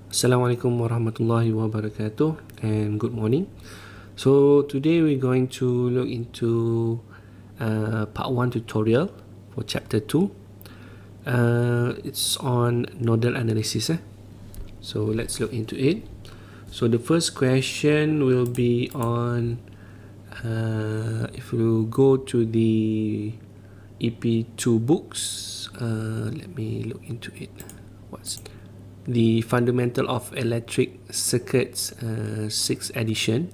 Assalamualaikum warahmatullahi wabarakatuh and good morning. So today we're going to look into part 1 tutorial for chapter 2. It's on nodal analysis. So let's look into it. So the first question will be on if you go to the EP2 books, let me look into it. What's the Fundamental of Electric Circuits 6th edition.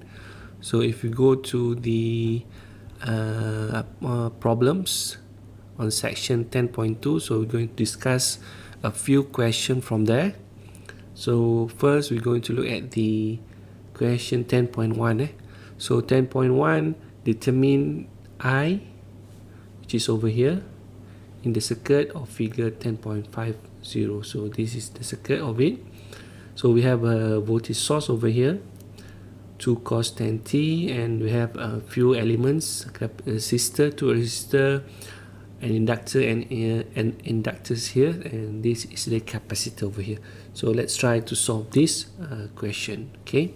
So if you go to the problems on section 10.2, so we're going to discuss a few questions from there. So first we're going to look at the question 10.1. So 10.1, determine I, which is over here in the circuit of figure 10.50. So this is the circuit of it. So we have a voltage source over here, 2 cos 10t, and we have a few elements, a resistor, 2 resistor, an inductor, and inductors here, and this is the capacitor over here. So let's try to solve this question. Okay,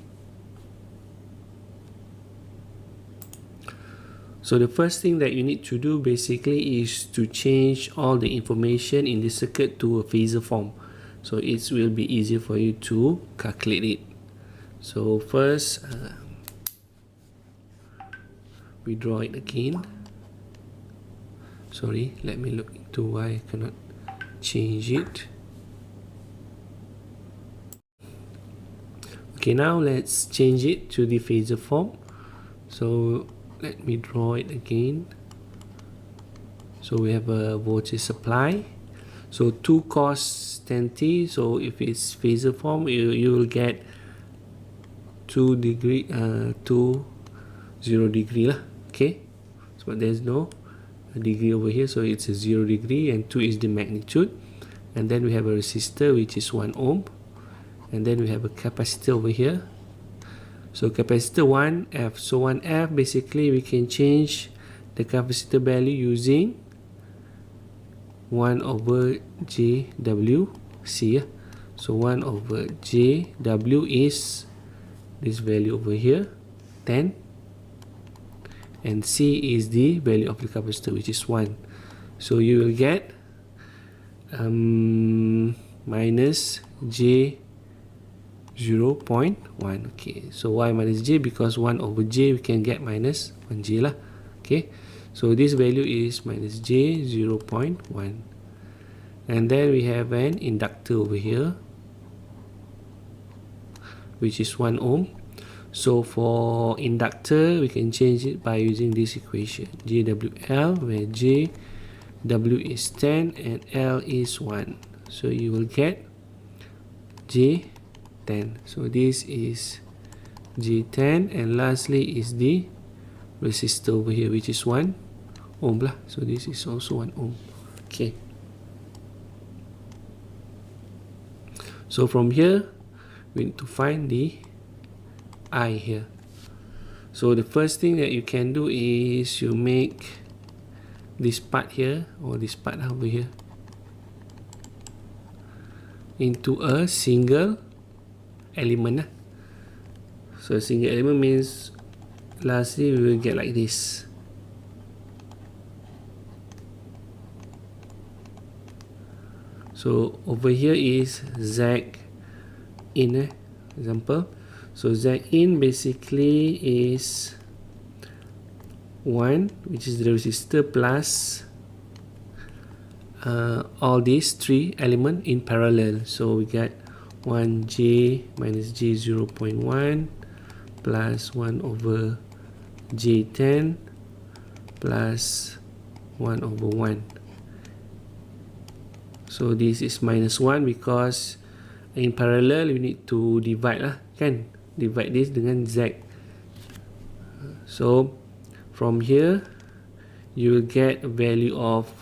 so the first thing that you need to do basically is to change all the information in the circuit to a phasor form, so it will be easier for you to calculate it. So first we draw it again. Sorry, let me look into why I cannot change it. Okay, now let's change it to the phasor form. So let me draw it again. So we have a voltage supply, so 2 cos 10t. So if it's phasor form, you will get 2 degree 0 degree lah. Okay, so there's no degree over here, so it's a 0 degree, and 2 is the magnitude. And then we have a resistor which is 1 ohm, and then we have a capacitor over here. So capacitor 1F. So 1F, basically we can change the capacitor value using 1 over JWC. So 1 over JW is this value over here, 10, and C is the value of the capacitor, which is 1. So you will get minus J 0.1. Okay, so why minus J? Because 1 over J we can get minus 1J lah. Okay, so this value is minus J 0.1. And then we have an inductor over here, which is 1 ohm. So for inductor, we can change it by using this equation, JWL, where JW is 10 and L is 1. So you will get J 10. So this is J10, and lastly is the resistor over here, which is 1 ohm lah. So this is also 1 ohm. Okay, so from here we need to find the I here. So the first thing that you can do is you make this part here, or this part over here, into a single element. So a single element means lastly we will get like this. So over here is Z in example. So Z in basically is 1, which is the resistor, plus all these 3 elements in parallel. So we get 1J minus J 0.1 plus 1 over J10 plus 1 over 1. So this is minus 1 because in parallel we need to divide lah, kan? Divide this dengan Z. So from here you will get a value of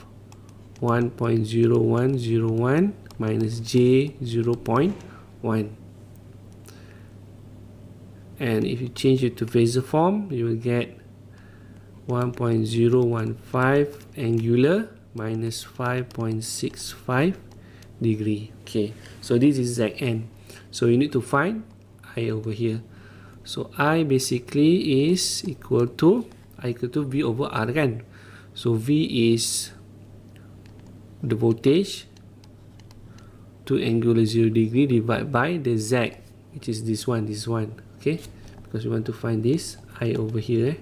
1.0101 minus J 0.1. And if you change it to phasor form, you will get 1.015 angular minus 5.65 degree. Okay, so this is Zn. So you need to find I over here. So I basically is equal to V over R kan. So V is the voltage to angular 0 degree divided by the Z, which is this one, okay, because we want to find this I over here,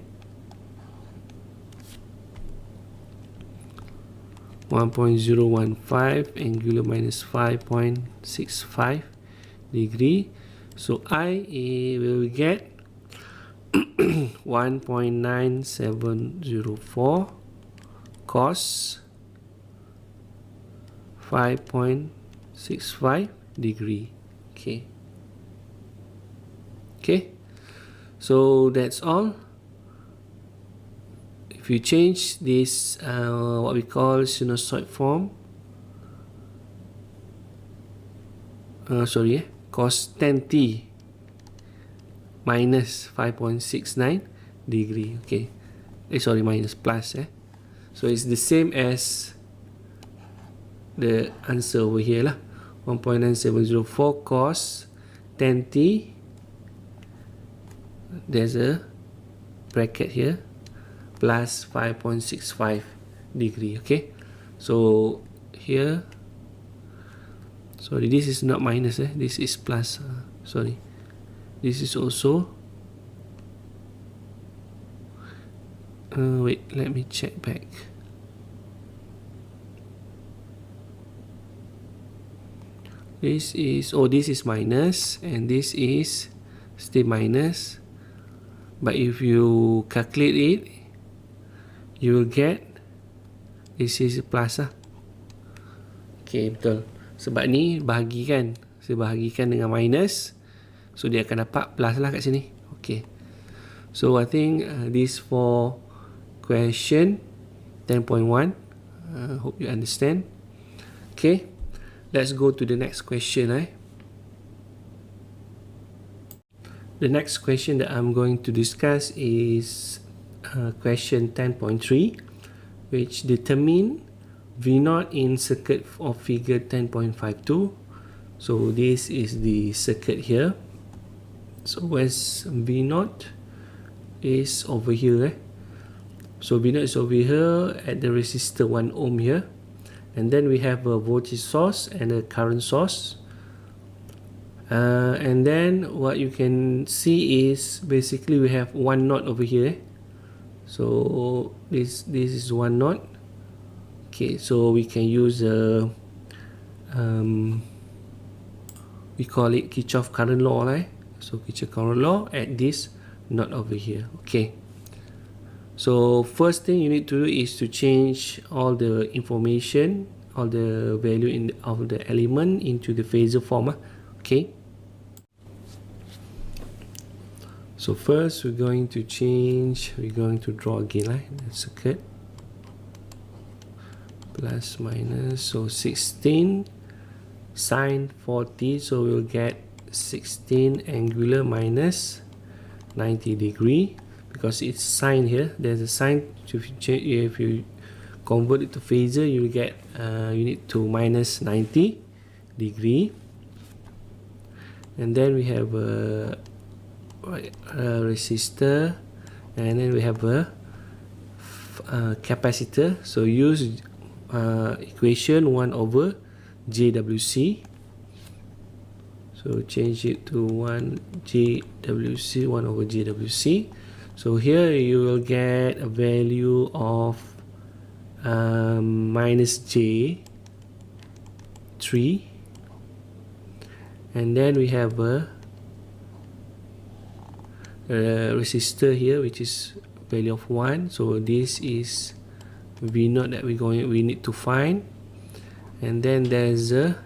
1.015 angular minus 5.65 degree. So I will get 1.9704 cos 5.65 degree. Okay, so that's all. If you change this what we call sinusoid form, cos 10t minus 5.69 degree, okay, minus plus, so it's the same as the answer over here lah, 1.9704 cos 10t, there's a bracket here, plus 5.65 degree, okay. So here, sorry, this is not minus, this is plus, this is also, wait, let me check back. This is minus, and this is still minus, but if you calculate it, you will get this is plus lah. Okay, betul. Sebab ni bahagikan, saya bahagikan dengan minus, so dia akan dapat plus lah kat sini. Okay, so I think this for question 10.1. Hope you understand. Okay, let's go to the next question. The next question that I'm going to discuss is question 10.3, which determine V0 in circuit of figure 10.52. So this is the circuit here. So where's V0 is over here. So V0 is over here at the resistor 1 ohm here, and then we have a voltage source and a current source. And then what you can see is basically we have one node over here. So this is one node. Okay, so we can use we call it Kirchhoff current law, so Kirchhoff current law at this node over here. Okay, so first thing you need to do is to change all the information, all the value of the element into the phasor form. Okay, so first we're going to draw again the circuit, plus minus, so 16 sine 40, so we'll get 16 angular minus 90 degree, because it's sine here, there's a sine. If you convert it to phasor, you will get you need to minus 90 degree. And then we have a resistor, and then we have a capacitor. So use equation 1 over JWC. So change it to 1 over JWC. So here you will get a value of minus J3, and then we have a resistor here, which is value of 1. So this is V0 that we need to find, and then there's a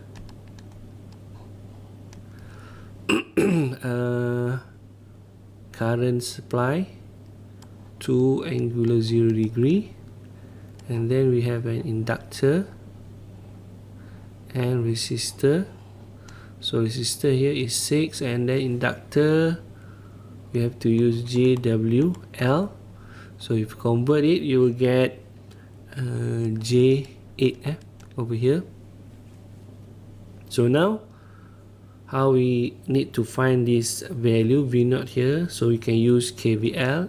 current supply to angular 0 degree, and then we have an inductor and resistor. So resistor here is 6, and then inductor we have to use JWL. So if you convert it, you will get J8 over here. So now how we need to find this value V0 here. So we can use KCL,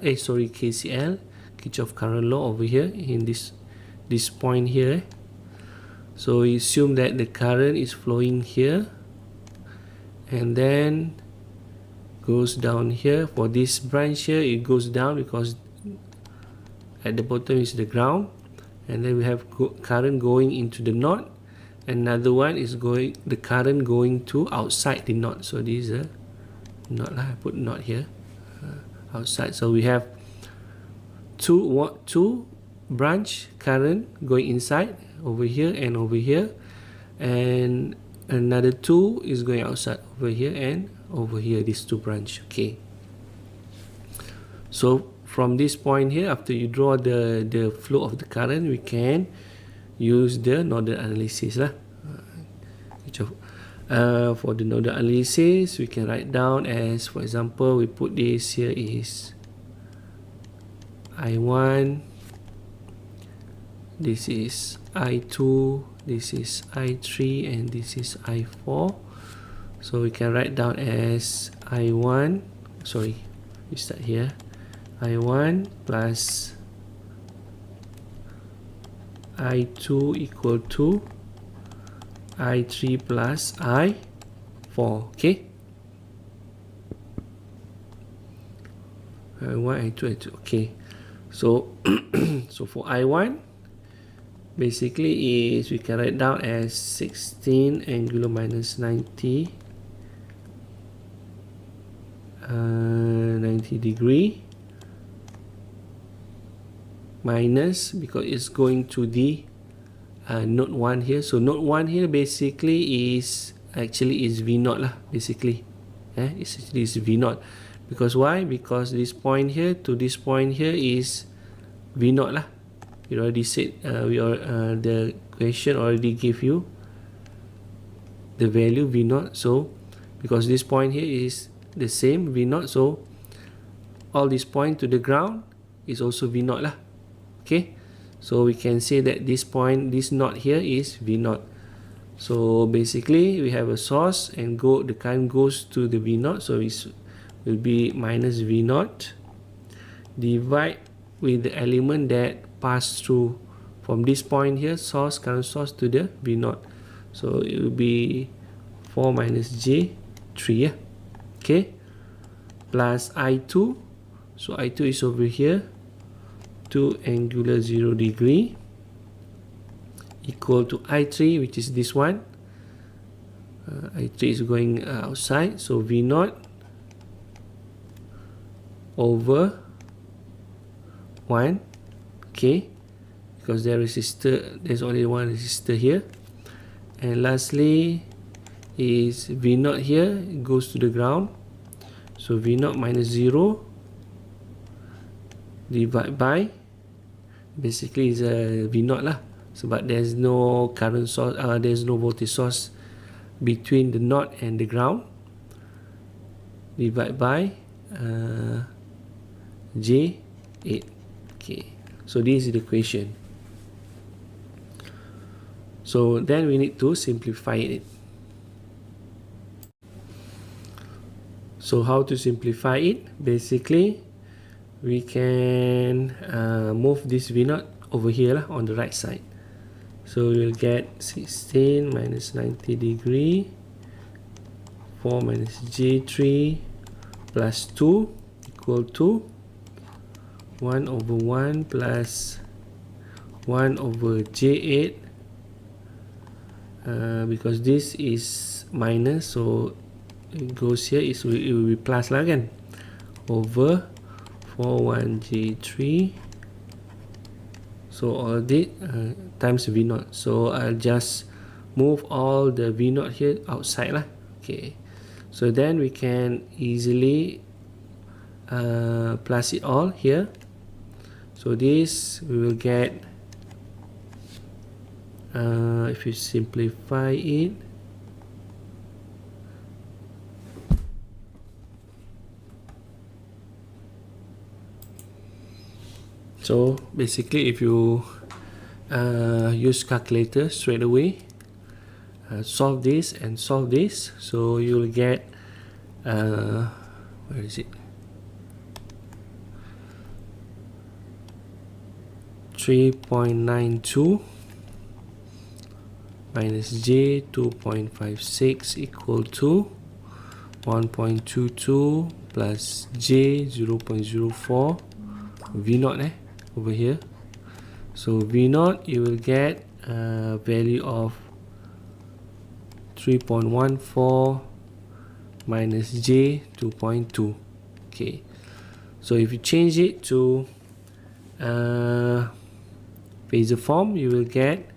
Kirchhoff current law, over here in this point here. So we assume that the current is flowing here and then goes down here. For this branch here, it goes down because at the bottom is the ground, and then we have current going into the node. Another one is the current going to outside the node. So this is a node lah. I put node here, outside. So we have two branch current going inside, over here and over here, and another two is going outside, over here and over here, these two branch. Okay, so from this point here, after you draw the flow of the current, we can use the nodal analysis lah. For the nodal analysis, we can write down as, for example, we put this here is I1, this is I2, this is I3, and this is I4. So we can write down as I1, sorry, we start here, I1 plus I2 equal to I3 plus I4. Okay, I1, I2, I2. Okay, so so for I1, basically is we can write down as 16 angular minus 90 degree minus, because it's going to the node 1 here. So node 1 here basically is V0 lah, basically. It's V0. Because why? Because this point here to this point here is V0 lah. We already said, the question already give you the value V0. So because this point here is the same V0, so all this point to the ground is also V0 lah. Okay, so we can say that this point, this node here is V0. So basically we have a source and the current goes to the V0, so it will be minus V0 divide with the element that pass through from this point here, current source to the V0. So it will be 4 minus J3, yeah? Okay, plus I2. So I2 is over here, 2 angular 0 degree, equal to I3, which is this one. I3 is going outside, so V0 over 1. Okay, because there's only one resistor here. And lastly is V0 here, it goes to the ground, so V0 minus 0 divided by, basically is a V0 lah, sebab there's no current source, there's no voltage source between the node and the ground, divided by J8. Okay, so this is the equation. So then we need to simplify it. So how to simplify it? Basically we can move this V0 over here lah, on the right side. So we'll get 16 minus 90 degree, 4 minus J3 plus 2 equal to 1 over 1 plus 1 over J8, because this is minus, so it goes here, it will be plus lah kan, over 41J3, so all this times V0. So I'll just move all the V0 here outside lah. Okay, so then we can easily plus it all here. So this we will get, if you simplify it, so basically if you use calculator straight away, solve this and solve this. So you'll get where is it, 3.92 minus j 2.56 equal to 1.22 plus j 0.04 v naught over here. So v naught, you will get a value of 3.14 minus j 2.2. okay, so if you change it to phasor form, you will get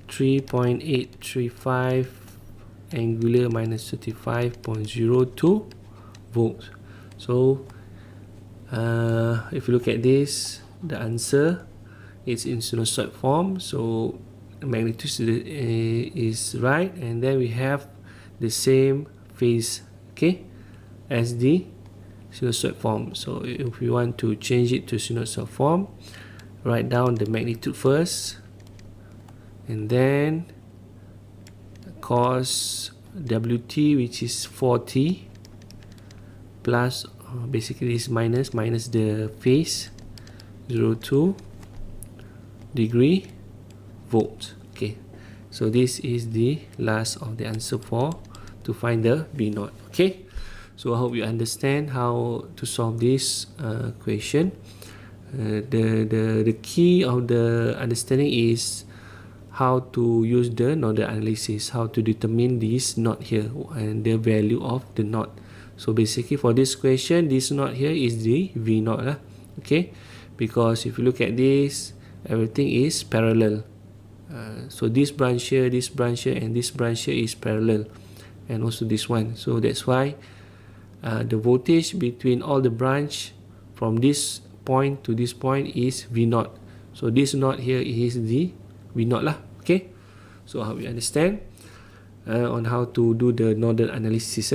3.835 angular minus 35.02 volts. So if you look at this, the answer is in sinusoid form, so the magnitude is right, and then we have the same phase, okay, as the sinusoid form. So if we want to change it to sinusoid form, write down the magnitude first, and then cos Wt, which is 4t, plus basically this minus the phase 02 degree volt. Okay, so this is the last of the answer to find the V naught. Okay, so I hope you understand how to solve this question. The key of the understanding is how to use the nodal analysis, how to determine this knot here and the value of the knot. So basically for this question, this knot here is the V naught, okay, because if you look at this, everything is parallel. So this branch here, and this branch here is parallel, and also this one. So that's why the voltage between all the branch from this point to this point is V naught. So this knot here is the V naught lah. Okay, so I hope you understand on how to do the nodal analysis.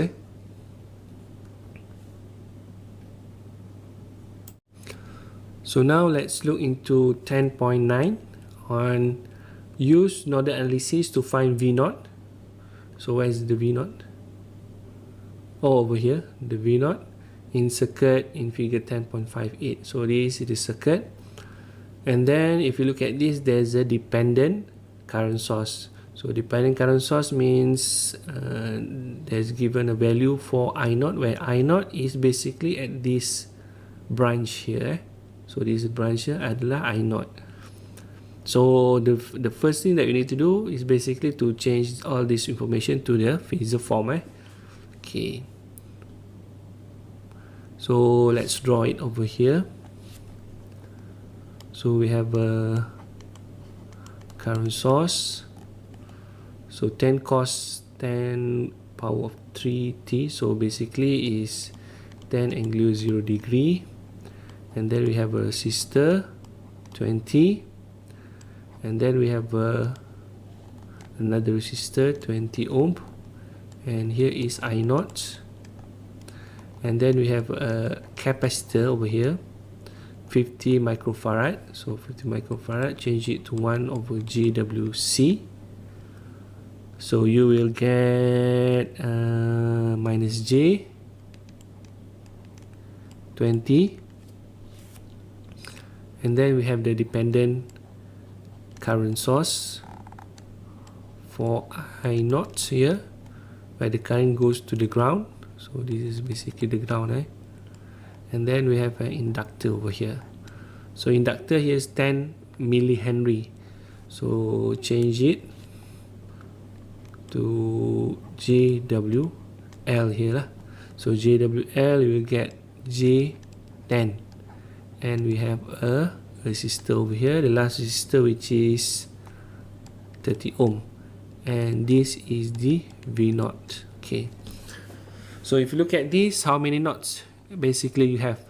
So now let's look into 10.9 on use nodal analysis to find V naught. So where is the V naught? Oh, over here, the V naught in circuit in figure 10.58. So this is the circuit, and then if you look at this, there's a dependent current source. So dependent current source means there's given a value for I naught, where I naught is basically at this branch here. So this branch here adalah I naught. So the first thing that you need to do is basically to change all this information to the phasor form. Okay, so let's draw it over here. So we have a current source, so 10 cos 10 power of 3t, so basically is 10 angle 0 degree, and then we have a resistor 20, and then we have another resistor 20 ohm, and here is I naught, and then we have a capacitor over here 50 microfarad. So 50 microfarad, change it to 1 over JWC, so you will get minus J 20, and then we have the dependent current source for I naught here, where the current goes to the ground. So this is basically the ground, and then we have an inductor over here. So inductor here is 10 millihenry, so change it to JWL here lah. So JWL, you will get J10, and we have a resistor over here, the last resistor, which is 30 ohm, and this is the V naught. Okay, so if you look at this, how many knots basically you have?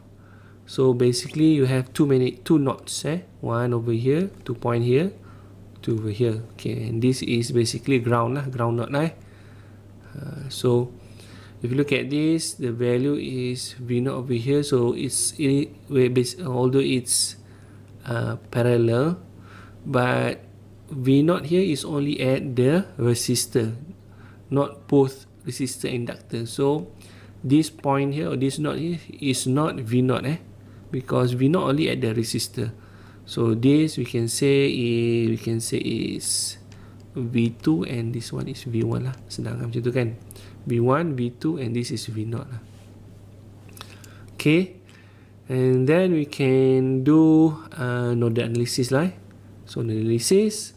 So basically you have two knots, one over here, 2 point here, 2 over here. Okay, and this is basically ground knot. So if you look at this, the value is V naught over here, so although it's parallel, but V0 here is only at the resistor, not both resistor and inductor. So this point here, or this node here, is not V0 because V0 only at the resistor. So this we can say is V2 and this one is V1 lah. Senang macam tu kan. V1, V2 and this is V0 lah. Okay. And then we can do nodal analysis lah. So nodal analysis,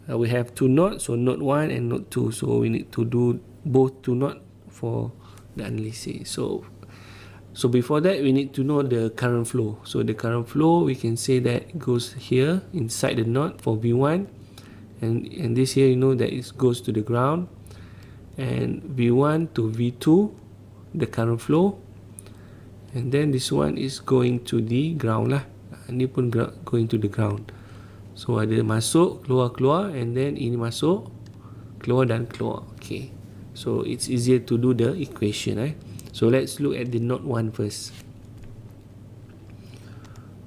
we have two nodes, so node 1 and node 2. So we need to do both two nodes for the analysis. So before that, we need to know the current flow. So the current flow, we can say that goes here inside the node for V1, and this here, you know that it goes to the ground, and V1 to V2, the current flow, and then this one is going to the ground lah. Ini pun going to the ground. So ada masuk, keluar, and then ini masuk, keluar dan keluar. Okay. So it's easier to do the equation. So let's look at the node 1 first.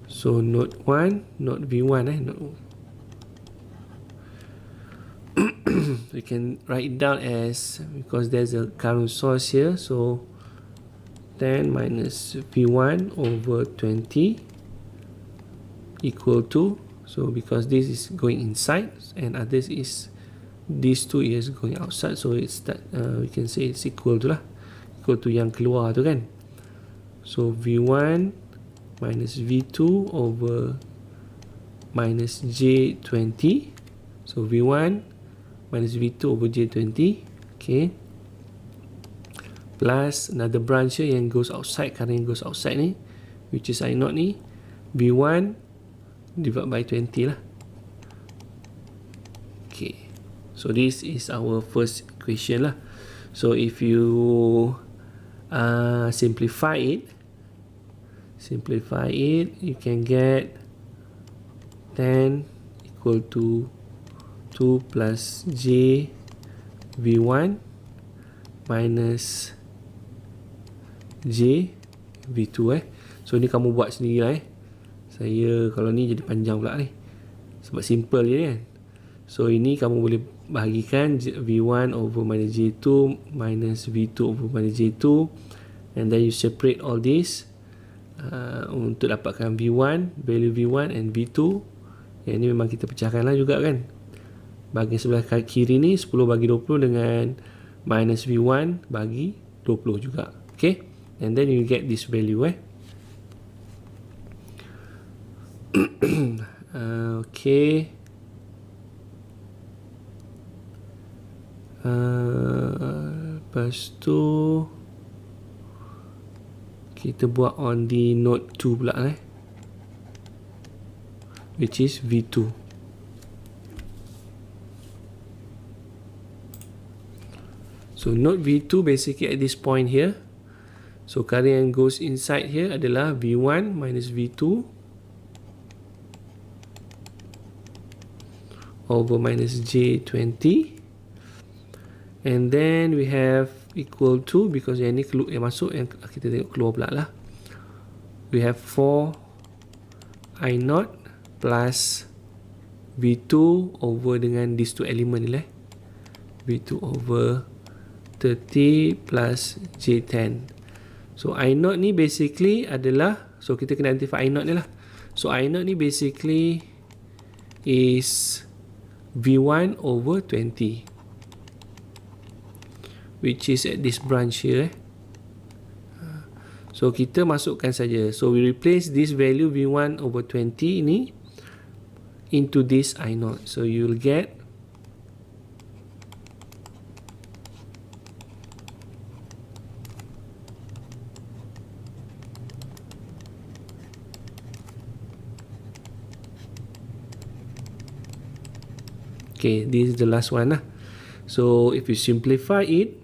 So node 1, node V1 we can write it down as, because there's a current source here, so 10 minus V1 over 20 equal to, so because this is going inside and others is, these two is going outside, so it's that we can say it's equal to lah, equal to yang keluar tu kan. So V1 minus V2 over minus J20. So V1 minus V2 over J20. Okay. Plus another branch here yang goes outside, current yang goes outside ni, which is I0 ni, V1 divided by 20 lah. Okay. So this is our first equation lah. So if you simplify it, you can get 10 equal to 2 plus J V1 minus J V2 So ni kamu buat sendiri lah Saya kalau ni jadi panjang pula ni, sebab simple je kan. So ini kamu boleh bahagikan V1 over minus J2 minus V2 over minus J2, and then you separate all this untuk dapatkan V1, value V1 and V2. Yang ni memang kita pecahkan lah juga kan. Bahagian sebelah kiri ni 10 bagi 20 dengan minus V1 bagi 20 juga. Okay, and then you get this value okay. Lepas tu kita buat on the node 2 pula which is V2. So node V2 basically at this point here, so current yang goes inside here adalah V1 minus V2 over minus J20, and then we have equal to, because yang ni yang masuk, yang kita tengok keluar pula lah, we have 4 I0 plus V2 over dengan these two element ni V2 over 30 plus J10. So I0 ni basically adalah, so kita kena identify I0 ni lah. So I0 ni basically is V1 over 20, which is at this branch here So kita masukkan saja. So we replace this value V1 over 20 ni into this I0. So you'll get okay, this is the last one lah. So if you simplify it,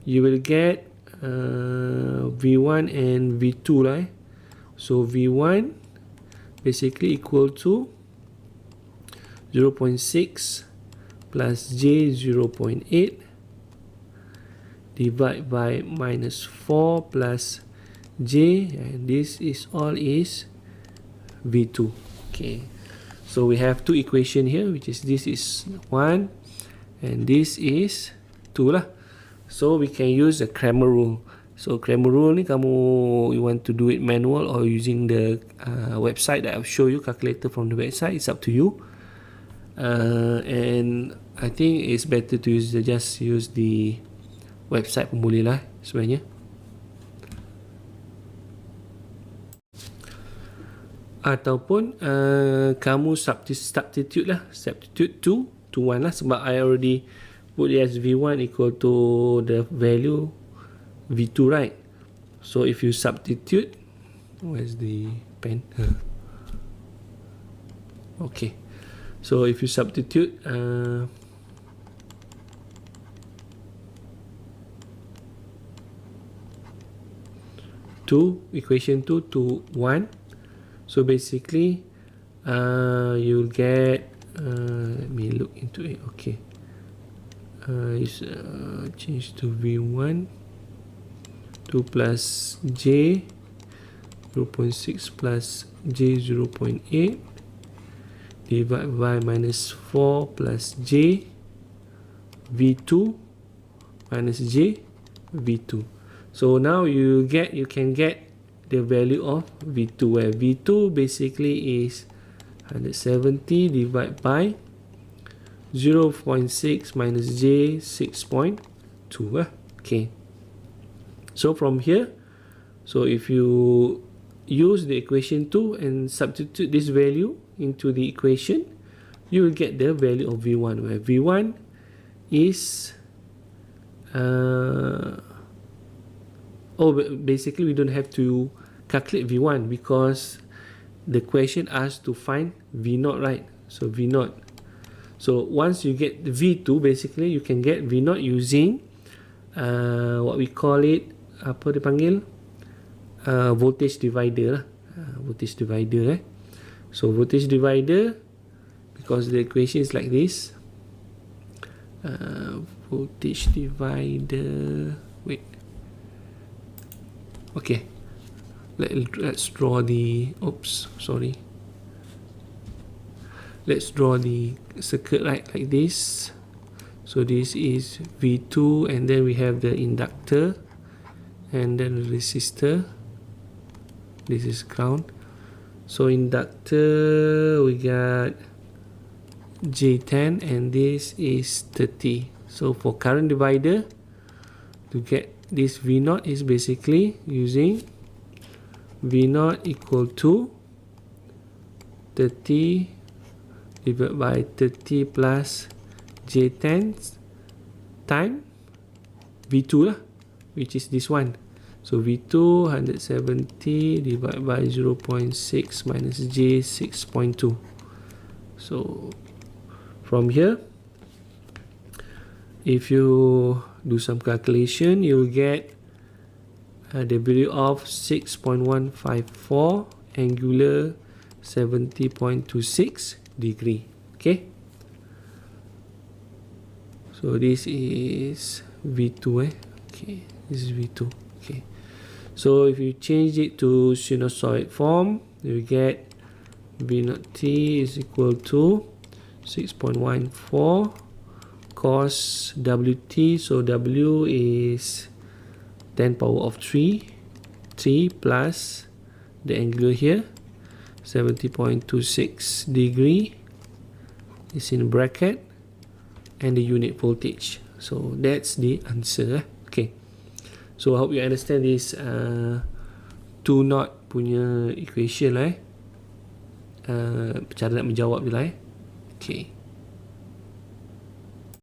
you will get V1 and V2 lah. So V1 basically equal to 0.6 plus J 0.8 divide by minus 4 plus J, and this is all is V2. Okay, So we have two equation here, which is this is 1 and this is 2 lah. So we can use the Cramer rule. So Cramer rule ni you want to do it manual or using the website that I'll show you, calculator from the website, it's up to you. And I think it's better to just use the website pun boleh lah sebenarnya. Ataupun kamu substitute lah, substitute 2 to 1 lah, sebab I already put it as V1 equal to the value V2, right? So if you substitute, where's the pen? Okay, so if you substitute equation 2 to 1, so basically you'll get let me look into it. Okay, is change to V1 2 plus J 0.6 plus J 0.8 divided by minus 4 plus J V2 minus J V2. So now you can get the value of V2, where V2 basically is 170 divided by 0.6 minus J 6.2. Okay. So from here, so if you use the equation 2 and substitute this value into the equation, you will get the value of V1, where V1 is basically we don't have to calculate V1 because the question asks to find V0, right? So V0. So once you get V2, basically you can get V0 using what we call it, apa dipanggil, voltage divider lah. Voltage divider. So voltage divider, because the equation is like this, voltage divider, wait, okay, let's draw the, let's draw the circuit like this. So this is V2, and then we have the inductor, and then the resistor. This is ground. So inductor we got J10, and this is 30. So for current divider, to get this V0 is basically using V0 equal to 30 divided by 30 plus J10 time V2 lah, which is this one. So V2 170 divided by 0.6 minus J 6.2. So from here, if you do some calculation, you will get the value of 6.154 angular 70.26 degree. Okay, so this is V2 okay, this is V2. Okay, so if you change it to sinusoid form, you get V0t is equal to 6.14 cos Wt. So W is 10 power of 3 plus the angle here 70.26 degree is in bracket, and the unit voltage. So that's the answer. Okay, so I hope you understand this 2-knot punya equation lah, cara nak menjawab je lah. Okay.